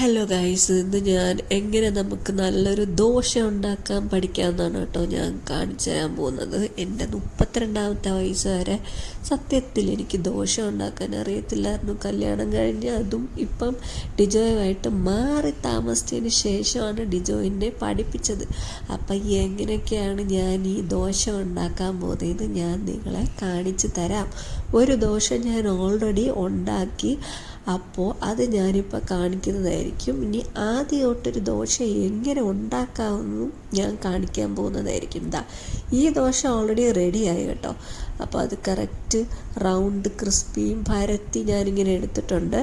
Hello guys, ഇന്ന് ഞാൻ എങ്ങനെ നമുക്ക് നല്ലൊരു ദോശ ഉണ്ടാക്കാൻ പഠിക്കാമെന്നാണ് കേട്ടോ ഞാൻ കാണിച്ചു തരാൻ പോകുന്നത്. എൻ്റെ 32ാമത്തെ വയസ്സ് വരെ സത്യത്തിൽ എനിക്ക് ദോശ ഉണ്ടാക്കാൻ അറിയത്തില്ലായിരുന്നു. കല്യാണം കഴിഞ്ഞ് അതും ഇപ്പം ഡിജോയുമായിട്ട് മാറി താമസിച്ചതിന് ശേഷമാണ് ഡിജോയിനെ പഠിപ്പിച്ചത്. അപ്പം എങ്ങനെയൊക്കെയാണ് ഞാൻ ഈ ദോശ ഉണ്ടാക്കാൻ പോകുന്നത് ഞാൻ നിങ്ങളെ കാണിച്ചു തരാം. ഒരു ദോശ ഞാൻ ഓൾറെഡി ഉണ്ടാക്കി, അപ്പോൾ അത് ഞാനിപ്പോൾ കാണിക്കുന്നതായിരിക്കും. ഇനി ആദ്യം തൊട്ടൊരു ദോശ എങ്ങനെ ഉണ്ടാക്കാമെന്നും ഞാൻ കാണിക്കാൻ പോകുന്നതായിരിക്കും. ഈ ദോശ ഓൾറെഡി റെഡിയായി കേട്ടോ. അപ്പോൾ അത് കറക്റ്റ് റൗണ്ട് ക്രിസ്പിയും പരത്തി ഞാനിങ്ങനെ എടുത്തിട്ടുണ്ട്.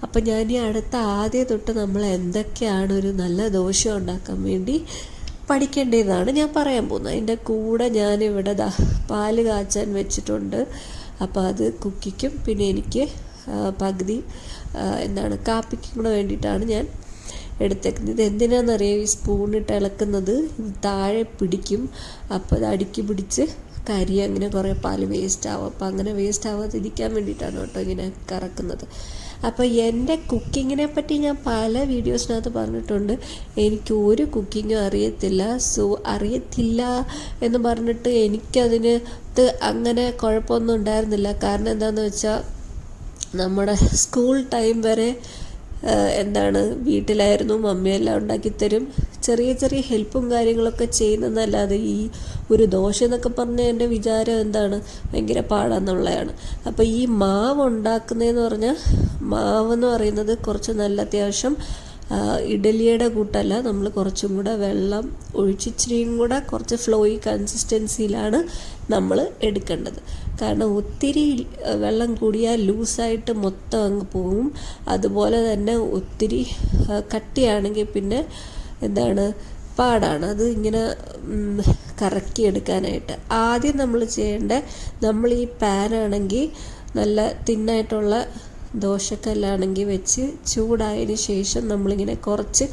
അപ്പോൾ ഞാൻ ഈ അടുത്ത ആദ്യം തൊട്ട് നമ്മൾ എന്തൊക്കെയാണ് ഒരു നല്ല ദോശ ഉണ്ടാക്കാൻ വേണ്ടി പഠിക്കേണ്ടതാണ് ഞാൻ പറയാൻ പോകുന്നത്. അതിൻ്റെ കൂടെ ഞാനിവിടെ പാല് കാച്ചാൻ വെച്ചിട്ടുണ്ട്. അപ്പോൾ അത് കുക്കിക്കും പിന്നെ എനിക്ക് പകുതി കാപ്പിക്കും കൂടെ വേണ്ടിയിട്ടാണ് ഞാൻ എടുത്തേക്കുന്നത്. ഇത് എന്തിനാണെന്നറിയാം, ഈ സ്പൂണിട്ട് ഇളക്കുന്നത് താഴെ പിടിക്കും. അപ്പോൾ അത് അടുക്കി പിടിച്ച് കരി അങ്ങനെ കുറേ പാല് വേസ്റ്റ് ആവും. അപ്പോൾ അങ്ങനെ വേസ്റ്റ് ആവാതിരിക്കാൻ വേണ്ടിയിട്ടാണ് കേട്ടോ ഇങ്ങനെ കറക്കുന്നത്. അപ്പോൾ എൻ്റെ കുക്കിങ്ങിനെ പറ്റി ഞാൻ പല വീഡിയോസിനകത്ത് പറഞ്ഞിട്ടുണ്ട്. എനിക്ക് ഒരു കുക്കിങ്ങും അറിയത്തില്ല. അറിയത്തില്ല എന്ന് പറഞ്ഞിട്ട് എനിക്കതിനകത്ത് അങ്ങനെ കുഴപ്പമൊന്നും ഉണ്ടായിരുന്നില്ല. കാരണം എന്താണെന്ന് വെച്ചാൽ നമ്മുടെ സ്കൂൾ ടൈം വരെ വീട്ടിലായിരുന്നു, മമ്മിയെല്ലാം ഉണ്ടാക്കിത്തരും. ചെറിയ ചെറിയ ഹെൽപ്പും കാര്യങ്ങളൊക്കെ ചെയ്യുന്നതല്ലാതെ ഈ ഒരു ദോശ എന്നൊക്കെ പറഞ്ഞാൽ എൻ്റെ വിചാരം ഭയങ്കര പാടാന്നുള്ളതാണ്. അപ്പോൾ ഈ മാവ് ഉണ്ടാക്കുന്നതെന്ന് പറഞ്ഞാൽ മാവെന്ന് പറയുന്നത് കുറച്ച് നല്ല അത്യാവശ്യം ഇഡലിയുടെ കൂട്ടല്ല, നമ്മൾ കുറച്ചും കൂടെ വെള്ളം ഒഴിച്ചിരിയും കൂടെ കുറച്ച് ഫ്ലോയി കൺസിസ്റ്റൻസിയിലാണ് നമ്മൾ എടുക്കേണ്ടത്. കാരണം ഒത്തിരി വെള്ളം കൂടിയാൽ ലൂസായിട്ട് മൊത്തം അങ്ങ് പോവും. അതുപോലെ തന്നെ ഒത്തിരി കട്ടിയാണെങ്കിൽ പിന്നെ പാടാണ് അത് ഇങ്ങനെ കറക്കിയെടുക്കാനായിട്ട്. ആദ്യം നമ്മൾ നമ്മൾ ഈ പാനാണെങ്കിൽ നല്ല തിന്നായിട്ടുള്ള ദോശക്കല്ലാണെങ്കിൽ വെച്ച് ചൂടായതിന് ശേഷം നമ്മളിങ്ങനെ കുറച്ച്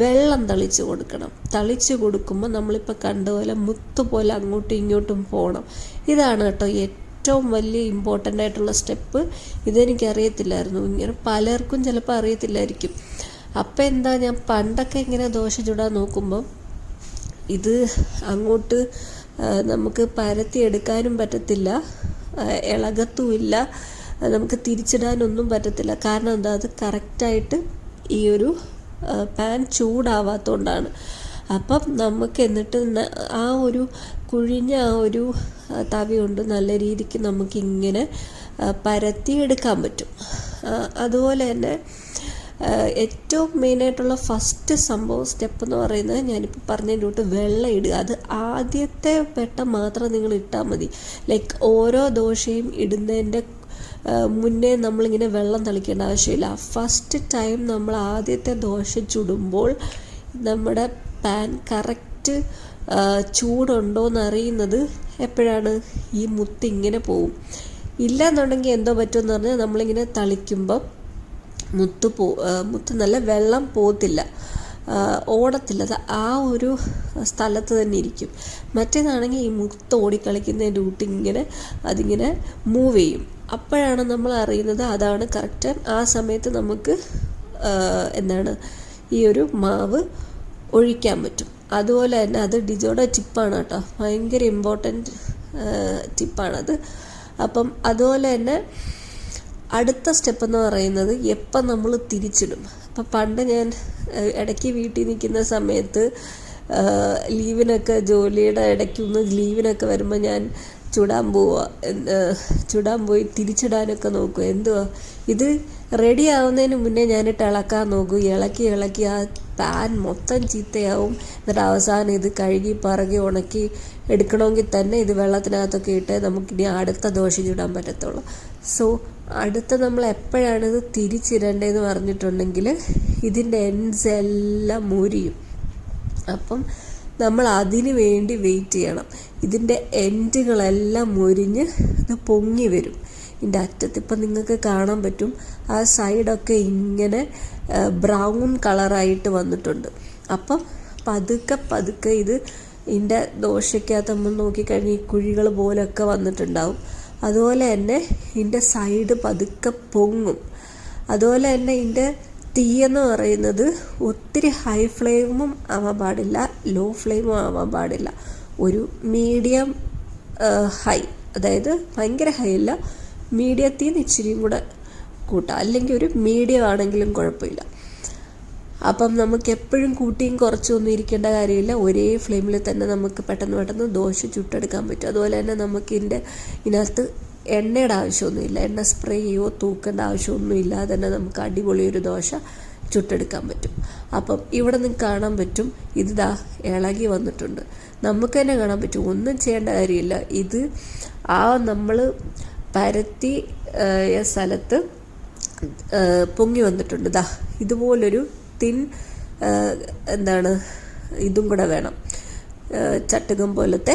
വെള്ളം തളിച്ച് കൊടുക്കണം. തളിച്ച് കൊടുക്കുമ്പോൾ നമ്മളിപ്പോൾ കണ്ടപോലെ മുത്തുപോലെ അങ്ങോട്ടും ഇങ്ങോട്ടും പോകണം. ഇതാണ് കേട്ടോ ഏറ്റവും വലിയ ഇമ്പോർട്ടൻ്റ് ആയിട്ടുള്ള സ്റ്റെപ്പ്. ഇതെനിക്കറിയത്തില്ലായിരുന്നു. ഇങ്ങനെ പലർക്കും ചിലപ്പോൾ അറിയത്തില്ലായിരിക്കും. അപ്പം ഞാൻ പണ്ടൊക്കെ ഇങ്ങനെ ദോശ ചുടാൻ നോക്കുമ്പം ഇത് അങ്ങോട്ട് നമുക്ക് പരത്തി എടുക്കാനും പറ്റത്തില്ല, ഇളകത്തുമില്ല, നമുക്ക് തിരിച്ചിടാനൊന്നും പറ്റത്തില്ല. കാരണം അത് കറക്റ്റായിട്ട് ഈ ഒരു പാൻ ചൂടാവാത്തതുകൊണ്ടാണ്. അപ്പം നമുക്ക് എന്നിട്ട് ആ ഒരു കുഴിഞ്ഞ ആ ഒരു തവി കൊണ്ട് നല്ല രീതിക്ക് നമുക്കിങ്ങനെ പരത്തി എടുക്കാൻ പറ്റും. അതുപോലെ തന്നെ ഏറ്റവും മെയിനായിട്ടുള്ള ഫസ്റ്റ് സ്റ്റെപ്പ് എന്ന് പറയുന്നത് ഞാനിപ്പോൾ പറഞ്ഞതിൻ്റെ വെള്ളം ഇടുക. അത് ആദ്യത്തെ വട്ടം മാത്രം നിങ്ങൾ ഇട്ടാൽ മതി. ഓരോ ദോശയും ഇടുന്നതിൻ്റെ മുന്നേ നമ്മളിങ്ങനെ വെള്ളം തളിക്കേണ്ട ആവശ്യമില്ല. ഫസ്റ്റ് ടൈം നമ്മൾ ആദ്യത്തെ ദോശ ചുടുമ്പോൾ നമ്മുടെ പാൻ കറക്റ്റ് ചൂടുണ്ടോയെന്ന് അറിയുന്നത് എപ്പോഴാണ്? ഈ മുത്തിങ്ങനെ പോവും. ഇല്ലയെന്നുണ്ടെങ്കിൽ എന്തോ പറ്റുമെന്ന് പറഞ്ഞാൽ നമ്മളിങ്ങനെ തളിക്കുമ്പം മുത്ത് നല്ല വെള്ളം പോകത്തില്ല, ഓടത്തില്ല. അത് ആ ഒരു സ്ഥലത്ത് തന്നെ ഇരിക്കും. മറ്റേതാണെങ്കിൽ ഈ മുത്ത് ഓടിക്കളിക്കുന്നതിൻ്റെ കൂട്ടിങ്ങനെ അതിങ്ങനെ മൂവ് ചെയ്യും. അപ്പോഴാണ് നമ്മൾ അറിയുന്നത് അതാണ് കറക്റ്റ്. ആ സമയത്ത് നമുക്ക് ഈ ഒരു മാവ് ഒഴിക്കാൻ പറ്റും. അതുപോലെ തന്നെ അത് ഡിജോയുടെ ടിപ്പാണ് കേട്ടോ, ഭയങ്കര ഇമ്പോർട്ടൻറ്റ് ടിപ്പാണത്. അപ്പം അതുപോലെ തന്നെ അടുത്ത സ്റ്റെപ്പ് എന്ന് പറയുന്നത് എപ്പം നമ്മൾ തിരിച്ചിടും. അപ്പം പണ്ട് ഞാൻ ഇടയ്ക്ക് വീട്ടിൽ നിൽക്കുന്ന സമയത്ത് ലീവിനൊക്കെ ജോലിയുടെ ഇടയ്ക്കൊന്ന് ലീവിനൊക്കെ വരുമ്പോൾ ഞാൻ ചുടാൻ പോയി തിരിച്ചിടാനൊക്കെ നോക്കും. ഇത് റെഡി ആവുന്നതിന് മുന്നേ ഞാനിട്ട് ഇളക്കാൻ നോക്കും. ഇളക്കി ആ പാൻ മൊത്തം ചീത്തയാവും. എന്നിട്ട് അവസാനം ഇത് കഴുകി പറകി ഉണക്കി എടുക്കണമെങ്കിൽ തന്നെ ഇത് വെള്ളത്തിനകത്തൊക്കെ ഇട്ട് നമുക്കിനി അടുത്ത ദോശ ചുടാൻ പറ്റത്തുള്ളൂ. അടുത്ത നമ്മൾ എപ്പോഴാണ് ഇത് തിരിച്ചിടേണ്ടതെന്ന് പറഞ്ഞിട്ടുണ്ടെങ്കിൽ ഇതിൻ്റെ എൻഡ്സ് എല്ലാം മുരിയും. അപ്പം നമ്മൾ അതിന് വേണ്ടി വെയിറ്റ് ചെയ്യണം. ഇതിൻ്റെ എൻഡുകളെല്ലാം മുരിഞ്ഞ് ഇത് പൊങ്ങി വരും. ഇതിൻ്റെ അറ്റത്ത് ഇപ്പം നിങ്ങൾക്ക് കാണാൻ പറ്റും, ആ സൈഡൊക്കെ ഇങ്ങനെ ബ്രൗൺ കളറായിട്ട് വന്നിട്ടുണ്ട്. അപ്പം പതുക്കെ ഇത് ഇതിൻ്റെ ദോശയ്ക്കകത്ത് നമ്മൾ നോക്കിക്കഴിഞ്ഞാൽ ഈ കുഴികൾ പോലെയൊക്കെ വന്നിട്ടുണ്ടാവും. അതുപോലെ തന്നെ ഇതിൻ്റെ സൈഡ് പതുക്കെ പൊങ്ങും. അതുപോലെ തന്നെ ഇതിൻ്റെ തീയെന്ന് പറയുന്നത് ഒത്തിരി ഹൈ ഫ്ലെയിമും ആവാൻ പാടില്ല, ലോ ഫ്ലെയിമും ആവാൻ പാടില്ല. ഒരു മീഡിയം ഹൈ, അതായത് ഭയങ്കര ഹൈ അല്ല, മീഡിയത്തിൽ നിന്ന് ഇച്ചിരിയും കൂടെ കൂട്ടാം, അല്ലെങ്കിൽ ഒരു മീഡിയം ആണെങ്കിലും കുഴപ്പമില്ല. അപ്പം നമുക്ക് എപ്പോഴും കൂട്ടിയും കുറച്ചൊന്നും ഇരിക്കേണ്ട കാര്യമില്ല. ഒരേ ഫ്ലെയിമിൽ തന്നെ നമുക്ക് പെട്ടെന്ന് ദോശ ചുട്ടെടുക്കാൻ പറ്റും. അതുപോലെ തന്നെ നമുക്ക് ഇതിനകത്ത് എണ്ണയുടെ ആവശ്യമൊന്നുമില്ല, എണ്ണ സ്പ്രേ ചെയ്യോ തൂക്കേണ്ട ആവശ്യമൊന്നും ഇല്ലാതെ തന്നെ നമുക്ക് അടിപൊളി ഒരു ദോശ ചുട്ടെടുക്കാൻ പറ്റും. അപ്പം ഇവിടെ നിങ്ങൾക്ക് കാണാൻ പറ്റും, ഇതാ ഇളകി വന്നിട്ടുണ്ട്. നമുക്ക് തന്നെ കാണാൻ പറ്റും, ഒന്നും ചെയ്യേണ്ട കാര്യമില്ല. ഇത് നമ്മൾ പരത്തി സ്ഥലത്ത് പൊങ്ങി വന്നിട്ടുണ്ട്. ഇതുപോലൊരു തിൻ ഇതും കൂടെ വേണം, ചട്ടുകം പോലത്തെ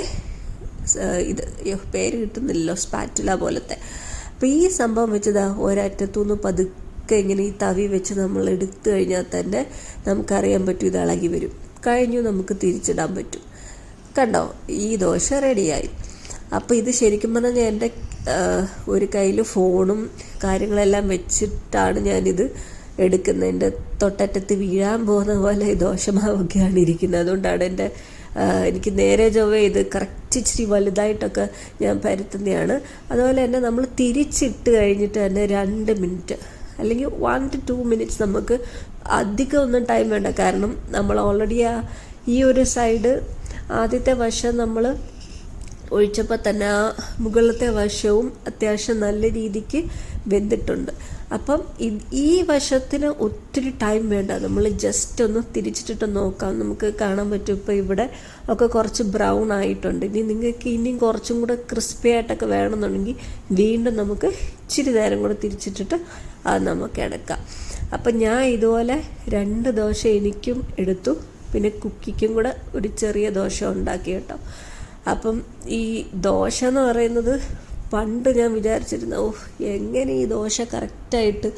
ഇത് പേര് കിട്ടുന്നില്ലല്ലോ, സ്പാറ്റുല പോലത്തെ. അപ്പോൾ ഈ സംഭവം വെച്ചതാ ഒരറ്റത്തുനിന്ന് പതുക്കെ ഇങ്ങനെ ഈ തവി വെച്ച് നമ്മൾ എടുത്തു കഴിഞ്ഞാൽ തന്നെ നമുക്കറിയാൻ പറ്റും ഇത് ഇളകി വരും. കഴിഞ്ഞു, നമുക്ക് തിരിച്ചിടാൻ പറ്റും. കണ്ടോ, ഈ ദോശ റെഡിയായി. അപ്പോൾ ഇത് ശരിക്കും പറഞ്ഞാൽ എൻ്റെ ഒരു കയ്യിൽ ഫോണും കാര്യങ്ങളെല്ലാം വെച്ചിട്ടാണ് ഞാനിത് എടുക്കുന്നത്. എൻ്റെ തൊട്ടറ്റത്ത് വീഴാൻ പോകുന്ന പോലെ ഈ ദോശമാവൊക്കെയാണ് ഇരിക്കുന്നത്. അതുകൊണ്ടാണ് എനിക്ക് നേരെ ചൊവ്വേ ഇത് കറക്റ്റ് ഇച്ചിരി വലുതായിട്ടൊക്കെ ഞാൻ പരത്തുന്നതാണ്. അതുപോലെ തന്നെ നമ്മൾ തിരിച്ചിട്ട് കഴിഞ്ഞിട്ട് തന്നെ 2 മിനിറ്റ് അല്ലെങ്കിൽ 1 to 2 മിനിറ്റ്സ്, നമുക്ക് അധികം ഒന്നും ടൈം വേണ്ട. കാരണം നമ്മൾ ഓൾറെഡി ഈ ഒരു സൈഡ് ആദ്യത്തെ വശം നമ്മൾ ഒഴിച്ചപ്പോൾ തന്നെ ആ മുകളിലത്തെ വശവും അത്യാവശ്യം നല്ല രീതിക്ക് വെന്തിട്ടുണ്ട്. അപ്പം ഈ വശത്തിന് ഒത്തിരി ടൈം വേണ്ട, നമ്മൾ ജസ്റ്റ് ഒന്ന് തിരിച്ചിട്ടിട്ട് നോക്കാം. നമുക്ക് കാണാൻ പറ്റും ഇപ്പോൾ ഇവിടെ ഒക്കെ കുറച്ച് ബ്രൗൺ ആയിട്ടുണ്ട്. ഇനി നിങ്ങൾക്ക് ഇനിയും കുറച്ചും കൂടെ ക്രിസ്പി ആയിട്ടൊക്കെ വേണമെന്നുണ്ടെങ്കിൽ വീണ്ടും നമുക്ക് ഇച്ചിരി നേരം കൂടെ തിരിച്ചിട്ടിട്ട് അത് നമുക്ക് എടുക്കാം. അപ്പം ഞാൻ ഇതുപോലെ 2 ദോശ എനിക്കും എടുത്തു, പിന്നെ കുക്കിക്കും കൂടെ ഒരു ചെറിയ ദോശ ഉണ്ടാക്കി കേട്ടോ. അപ്പം ഈ ദോശ എന്ന് പറയുന്നത് പണ്ട് ഞാൻ വിചാരിച്ചിരുന്ന, എങ്ങനെ ഈ ദോശ കറക്റ്റായിട്ട്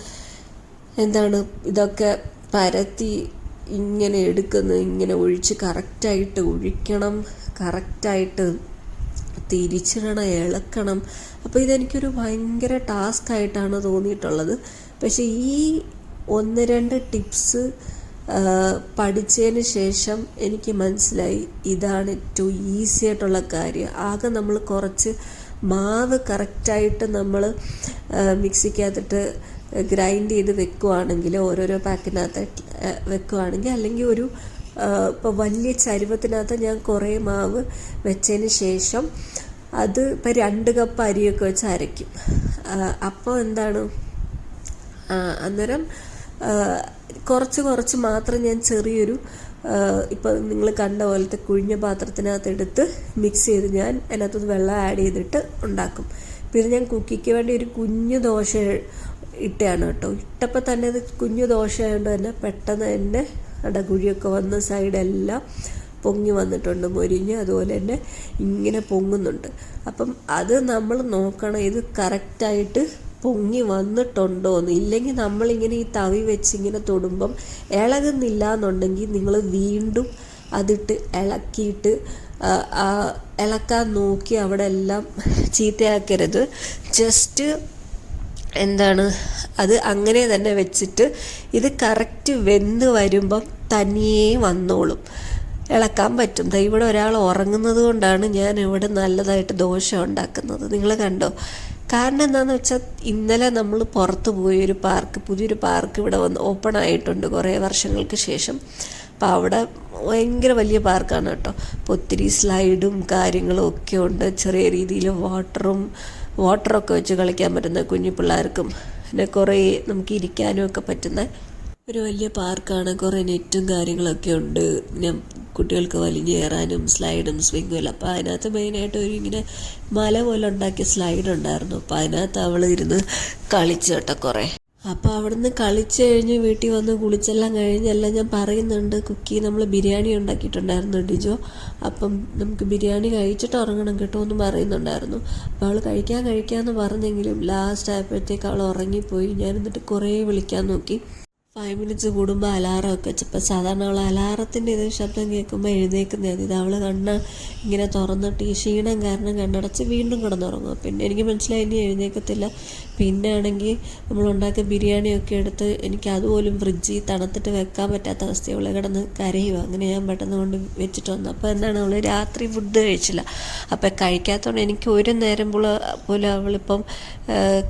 ഇതൊക്കെ പരത്തി ഇങ്ങനെ എടുക്കുന്നു, ഇങ്ങനെ ഒഴിച്ച് കറക്റ്റായിട്ട് ഒഴിക്കണം, കറക്റ്റായിട്ട് തിരിച്ചിടണം, ഇളക്കണം. അപ്പോൾ ഇതെനിക്കൊരു ഭയങ്കര ടാസ്ക് ആയിട്ടാണ് തോന്നിയിട്ടുള്ളത്. പക്ഷേ ഈ 1-2 ടിപ്സ് പഠിച്ചതിന് ശേഷം എനിക്ക് മനസ്സിലായി ഇതാണ് ഏറ്റവും ഈസി ആയിട്ടുള്ള കാര്യം. ആകെ നമ്മൾ കുറച്ച് മാവ് കറക്റ്റായിട്ട് നമ്മൾ മിക്സിക്കകത്തിട്ട് ഗ്രൈൻഡ് ചെയ്ത് വെക്കുവാണെങ്കിൽ, ഓരോരോ പാക്കിനകത്ത് വെക്കുവാണെങ്കിൽ, അല്ലെങ്കിൽ ഇപ്പോൾ വലിയ ചരുവത്തിനകത്ത് ഞാൻ കുറേ മാവ് വെച്ചതിന് ശേഷം അത് ഇപ്പോൾ 2 കപ്പ് അരിയൊക്കെ വെച്ച് അരയ്ക്കും. അപ്പോൾ അന്നേരം കുറച്ച് മാത്രം ഞാൻ ചെറിയൊരു ഇപ്പോൾ നിങ്ങൾ കണ്ട പോലത്തെ കുഴിഞ്ഞ പാത്രത്തിനകത്ത് എടുത്ത് മിക്സ് ചെയ്ത് ഞാൻ അതിനകത്തുനിന്ന് വെള്ളം ആഡ് ചെയ്തിട്ട് ഉണ്ടാക്കും. പിന്നെ ഞാൻ കുക്കിക്ക് വേണ്ടി ഒരു കുഞ്ഞു ദോശ ഇട്ടതാണ് കേട്ടോ. ഇട്ടപ്പോൾ തന്നെ അത് കുഞ്ഞു ദോശ ആയതുകൊണ്ട് തന്നെ പെട്ടെന്ന് തന്നെ അടകുഴിയൊക്കെ വന്ന് സൈഡെല്ലാം പൊങ്ങി വന്നിട്ടുണ്ട്, മൊരിഞ്ഞ്. അതുപോലെ തന്നെ ഇങ്ങനെ പൊങ്ങുന്നുണ്ട്. അപ്പം അത് നമ്മൾ നോക്കണം, ഇത് കറക്റ്റായിട്ട് പൊങ്ങി വന്നിട്ടുണ്ടോ എന്ന്. ഇല്ലെങ്കിൽ നമ്മളിങ്ങനെ ഈ തവി വെച്ച് ഇങ്ങനെ തൊടുമ്പം ഇളകുന്നില്ല എന്നുണ്ടെങ്കിൽ നിങ്ങൾ വീണ്ടും അതിട്ട് ഇളക്കിയിട്ട് ഇളക്കാൻ നോക്കി അവിടെ എല്ലാം ചീത്തയാക്കരുത്. ജസ്റ്റ് അത് അങ്ങനെ തന്നെ വെച്ചിട്ട് ഇത് കറക്റ്റ് വെന്ത് വരുമ്പം തനിയേ വന്നോളും, ഇളക്കാൻ പറ്റും. ഇവിടെ ഒരാൾ ഉറങ്ങുന്നത് കൊണ്ടാണ് ഞാൻ ഇവിടെ നല്ലതായിട്ട് ദോശ ഉണ്ടാക്കുന്നത്. നിങ്ങൾ കണ്ടോ? കാരണം എന്താണെന്ന് വെച്ചാൽ ഇന്നലെ നമ്മൾ പുറത്ത് പോയി പുതിയൊരു പാർക്ക് ഇവിടെ ഓപ്പൺ ആയിട്ടുണ്ട് കുറേ വർഷങ്ങൾക്ക് ശേഷം. അപ്പോൾ അവിടെ ഭയങ്കര വലിയ പാർക്കാണ് കേട്ടോ. അപ്പോൾ ഒത്തിരി സ്ലൈഡും കാര്യങ്ങളും ഒക്കെ ഉണ്ട്. ചെറിയ രീതിയിൽ വാട്ടറൊക്കെ വെച്ച് കളിക്കാൻ പറ്റുന്ന കുഞ്ഞു പിള്ളേർക്കും പിന്നെ കുറേ നമുക്ക് ഇരിക്കാനും ഒക്കെ പറ്റുന്ന ഒരു വലിയ പാർക്കാണ്. കുറേ നെറ്റും കാര്യങ്ങളൊക്കെ ഉണ്ട്. പിന്നെ കുട്ടികൾക്ക് വലിഞ്ഞു കയറാനും സ്ലൈഡും സ്വിങ്ങും ഇല്ല. അപ്പോൾ അതിനകത്ത് മെയിനായിട്ട് ഇങ്ങനെ മല പോലെ ഉണ്ടാക്കിയ സ്ലൈഡ് ഉണ്ടായിരുന്നു. അപ്പോൾ അതിനകത്ത് അവൾ ഇരുന്ന് കളിച്ചു കേട്ടോ കുറേ. അപ്പോൾ അവിടെ നിന്ന് കളിച്ച് കഴിഞ്ഞ് വീട്ടിൽ വന്ന് കുളിച്ചെല്ലാം കഴിഞ്ഞെല്ലാം ഞാൻ പറയുന്നുണ്ട്, നമ്മൾ ബിരിയാണി ഉണ്ടാക്കിയിട്ടുണ്ടായിരുന്നു ഡിജോ. അപ്പം നമുക്ക് ബിരിയാണി കഴിച്ചിട്ട് ഉറങ്ങണം കേട്ടോ എന്ന് പറയുന്നുണ്ടായിരുന്നു. അപ്പോൾ അവൾ കഴിക്കാമെന്ന് പറഞ്ഞെങ്കിലും ലാസ്റ്റ് ആയപ്പോഴത്തേക്ക് അവൾ ഉറങ്ങിപ്പോയി. ഞാൻ എന്നിട്ട് കുറേ വിളിക്കാൻ നോക്കി. 5 മിനിറ്റ്സ് കൂടുമ്പോൾ അലാറമൊക്കെ വെച്ചപ്പോൾ സാധാരണ അവൾ അലാറത്തിൻ്റെ ഇത് ശബ്ദം കേൾക്കുമ്പോൾ എഴുന്നേക്കുന്നതാണ്. ഇത് അവൾ ഇങ്ങനെ തുറന്നിട്ട് ഈ ക്ഷീണം കാരണം കണ്ണടച്ച് വീണ്ടും കിടന്നുറങ്ങും. പിന്നെ എനിക്ക് മനസ്സിലായി ഇനി എഴുന്നേക്കത്തില്ല, പിന്നെ ആണെങ്കിൽ നമ്മളുണ്ടാക്കിയ ബിരിയാണിയൊക്കെ എടുത്ത് എനിക്ക് അതുപോലും ഫ്രിഡ്ജിൽ തണുത്തിട്ട് വെക്കാൻ പറ്റാത്ത അവസ്ഥ. അവളെ കിടന്ന് കരയുക. അങ്ങനെ ഞാൻ പെട്ടെന്ന് കൊണ്ട് വെച്ചിട്ട് വന്നു. അപ്പോൾ എന്താണ്, അവൾ രാത്രി ഫുഡ് കഴിച്ചില്ല. അപ്പോൾ കഴിക്കാത്തതുകൊണ്ട് എനിക്ക് ഒരു നേരം പോലും അവളിപ്പം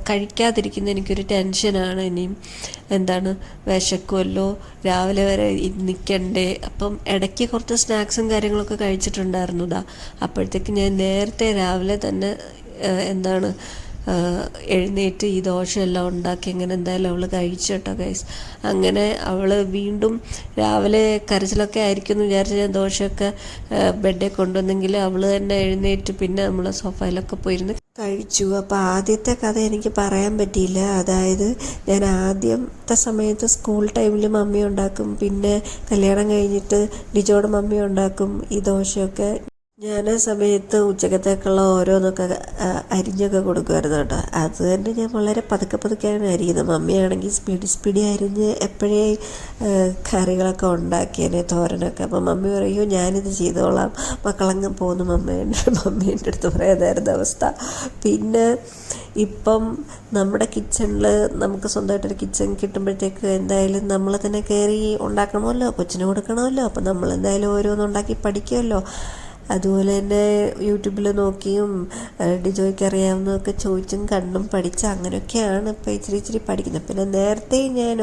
കഴിക്കാതിരിക്കുന്ന എനിക്കൊരു ടെൻഷനാണ്. ഇനിയും എന്താണ്, വിശക്കുമല്ലോ, രാവിലെ വരെ നിൽക്കണ്ടേ. അപ്പം ഇടയ്ക്ക് കുറച്ച് സ്നാക്സും കാര്യങ്ങളൊക്കെ കഴിച്ചിട്ടുണ്ടായിരുന്നു. അപ്പോഴത്തേക്ക് ഞാൻ നേരത്തെ രാവിലെ തന്നെ എന്താണ് എഴുന്നേറ്റ് ഈ ദോശയെല്ലാം ഉണ്ടാക്കി അങ്ങനെ എന്തായാലും അവൾ കഴിച്ചു കേട്ടോ ഗൈസ്. അങ്ങനെ അവൾ വീണ്ടും രാവിലെ കരച്ചിലൊക്കെ ആയിരിക്കും എന്ന് വിചാരിച്ച് ഞാൻ ദോശയൊക്കെ ബെഡിൽ കൊണ്ടുവന്നെങ്കിൽ അവൾ തന്നെ എഴുന്നേറ്റ് പിന്നെ നമ്മൾ സോഫയിലൊക്കെ പോയിരുന്ന് കഴിച്ചു. അപ്പോൾ ആദ്യത്തെ കഥ എനിക്ക് പറയാൻ പറ്റിയില്ല. അതായത് ഞാൻ ആദ്യത്തെ സമയത്ത് സ്കൂൾ ടൈമിൽ മമ്മി ഉണ്ടാക്കും, പിന്നെ കല്യാണം കഴിഞ്ഞിട്ട് ലിജോയുടെ മമ്മി ഉണ്ടാക്കും ഈ ദോശയൊക്കെ. ഞാൻ ആ സമയത്ത് ഉച്ചക്കത്തേക്കുള്ള ഓരോന്നൊക്കെ അരിഞ്ഞൊക്കെ കൊടുക്കുമായിരുന്നു കേട്ടോ. അത് തന്നെ ഞാൻ വളരെ പതുക്കെയാണ് അരിയുന്നത്. മമ്മിയാണെങ്കിൽ സ്പീഡി അരിഞ്ഞ് എപ്പോഴേ കറികളൊക്കെ ഉണ്ടാക്കിയേനെ, തോരനൊക്കെ. അപ്പം മമ്മി പറയും ഞാനിത് ചെയ്തോളാം, മക്കളങ്ങ് പോകുന്നു മമ്മീൻ്റെ അടുത്ത് പറയാതായിരുന്ന അവസ്ഥ. പിന്നെ ഇപ്പം നമ്മുടെ കിച്ചണിൽ നമുക്ക് സ്വന്തമായിട്ടൊരു കിച്ചൺ കിട്ടുമ്പോഴത്തേക്ക് എന്തായാലും നമ്മൾ തന്നെ കയറി ഉണ്ടാക്കണമല്ലോ, കൊച്ചിന് കൊടുക്കണമല്ലോ. അപ്പം നമ്മളെന്തായാലും ഓരോന്നുണ്ടാക്കി പഠിക്കുമല്ലോ. അതുപോലെ തന്നെ യൂട്യൂബിൽ നോക്കിയും ഡിജോയ്ക്ക് അറിയാവുന്നതൊക്കെ ചോദിച്ചും കണ്ടും പഠിച്ച് അങ്ങനെയൊക്കെയാണ് ഇപ്പോൾ ഇച്ചിരി പഠിക്കുന്നത്. പിന്നെ നേരത്തെ ഞാൻ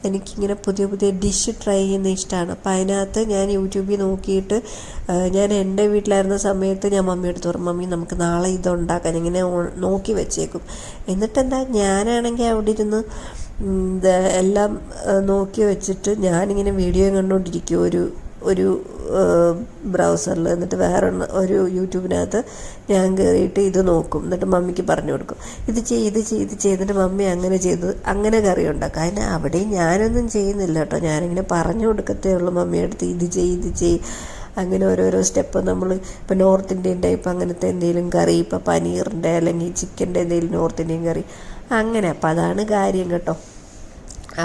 എനിക്കിങ്ങനെ പുതിയ ഡിഷ് ട്രൈ ചെയ്യുന്ന ഇഷ്ടമാണ്. അപ്പോൾ അതിനകത്ത് ഞാൻ യൂട്യൂബിൽ നോക്കിയിട്ട് ഞാൻ എൻ്റെ വീട്ടിലായിരുന്ന സമയത്ത് ഞാൻ മമ്മിയെടുത്ത് പറഞ്ഞു, മമ്മി നമുക്ക് നാളെ ഇതുണ്ടാക്കാൻ ഇങ്ങനെ നോക്കി വെച്ചേക്കും. എന്നിട്ടെന്താ, ഞാനാണെങ്കിൽ അവിടെ ഇരുന്ന് എല്ലാം നോക്കി വെച്ചിട്ട് ഞാനിങ്ങനെ വീഡിയോ കണ്ടുകൊണ്ടിരിക്കും ഒരു ബ്രൗസറിൽ. എന്നിട്ട് ഒരു യൂട്യൂബിനകത്ത് ഞാൻ കയറിയിട്ട് ഇത് നോക്കും. എന്നിട്ട് മമ്മിക്ക് പറഞ്ഞു കൊടുക്കും, ഇത് ചെയ്തിട്ട് മമ്മി അങ്ങനെ ചെയ്തു, അങ്ങനെ കറി ഉണ്ടാക്കും. അതിന് അവിടെയും ഞാനൊന്നും ചെയ്യുന്നില്ല കേട്ടോ, ഞാനിങ്ങനെ പറഞ്ഞു കൊടുക്കത്തേ ഉള്ളൂ മമ്മിയെടുത്ത്, ഇത് ചെയ് അങ്ങനെ ഓരോരോ സ്റ്റെപ്പ്. നമ്മൾ ഇപ്പോൾ നോർത്ത് ഇന്ത്യൻ ടൈപ്പ് അങ്ങനത്തെ എന്തെങ്കിലും കറി, ഇപ്പോൾ പനീറിൻ്റെ അല്ലെങ്കിൽ ചിക്കൻ്റെ എന്തെങ്കിലും നോർത്ത് ഇന്ത്യൻ കറി അങ്ങനെ. അപ്പം അതാണ് കാര്യം കേട്ടോ.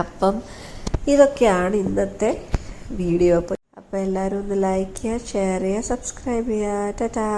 അപ്പം ഇതൊക്കെയാണ് ഇന്നത്തെ വീഡിയോ. അപ്പോൾ എല്ലാവരും ഒന്ന് ലൈക്ക് ചെയ്യുക, ഷെയർ ചെയ്യുക, സബ്സ്ക്രൈബ് ചെയ്യുക. ടാറ്റാ.